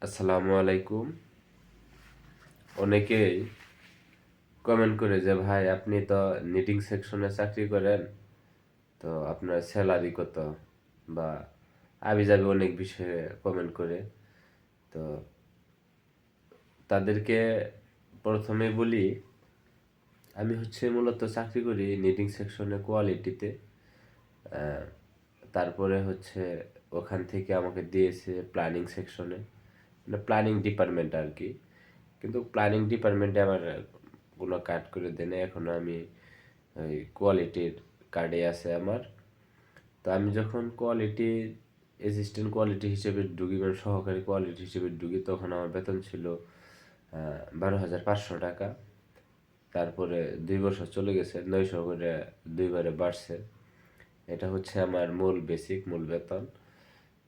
আসসালামু আলাইকুম। অনেকেই কমেন্ট করে যে ভাই আপনি তো নিটিং সেকশনে চাকরি করেন, তো আপনার স্যালারি কত, বা আবিজাবি অনেক বিষয়ে কমেন্ট করে। তো তাদেরকে প্রথমে বলি, আমি মূলত চাকরি করি নিটিং সেকশনে কোয়ালিটিতে। তারপরে ওখান থেকে আমাকে দিয়েছে প্ল্যানিং সেকশনে, মানে প্ল্যানিং ডিপার্টমেন্ট আর কি। কিন্তু প্ল্যানিং ডিপার্টমেন্টে আমার কোনো কাট করে দেয় না, এখনো আমি ওই কোয়ালিটির কার্ডে আছে আমার। তো আমি যখন কোয়ালিটি অ্যাসিস্ট্যান্ট কোয়ালিটি হিসেবে ঢুকি, মানে সহকারী কোয়ালিটি হিসেবে ঢুকি, তখন আমার বেতন ছিল 12,500 টাকা। তারপরে 2 বছর চলে গেছে, 900 করে 2বারে বাড়ছে। এটা আমার মূল বেতন।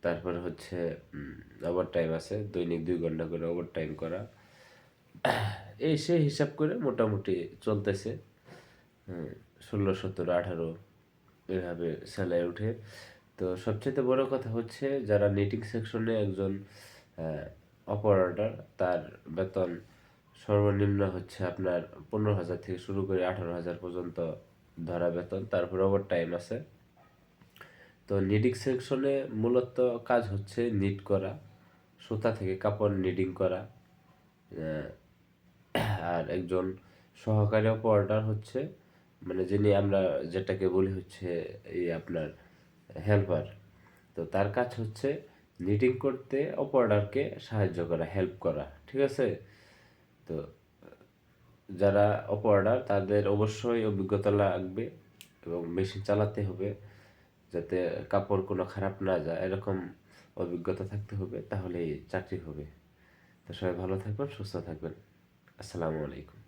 তারপরে ওভার টাইম আছে, দৈনিক 2 ঘন্টা করে ওভার টাইম করা। এই সে হিসাব করে মোটামুটি চলতেছে। 16, 17, 18 এভাবে স্যালারি উঠে। তো সবচেয়ে বড় কথা যারা নিটিং সেকশনে একজন অপারেটর, তার বেতন সর্বনিম্ন আপনার 15,000 থেকে শুরু করে 18,000 পর্যন্ত ধরা বেতন। তারপরে ওভার টাইম আছে। তো নিটিং সেকশনে মূলত কাজ নিট করা, সুতা থেকে কাপড় নিডিং করা। আহ, আর একজন সহকারী অপারেটর মানে যিনি আমরা যেটাকে বলি এই আপনার হেল্পার। তো তার কাজ নিটিং করতে, অপারেটরকে সাহায্য করা, হেল্প করা, ঠিক আছে। তো যারা অপারেটর তাদের অবশ্যই অভিজ্ঞতা লাগবে এবং মেশিন চালাতে হবে, যাতে কাপড় কোনো খারাপ না যায়, এরকম অভিজ্ঞতা থাকতে হবে, তাহলেই চাকরি হবে। তো সবাই ভালো থাকবেন, সুস্থ থাকবেন। আসসালামু আলাইকুম।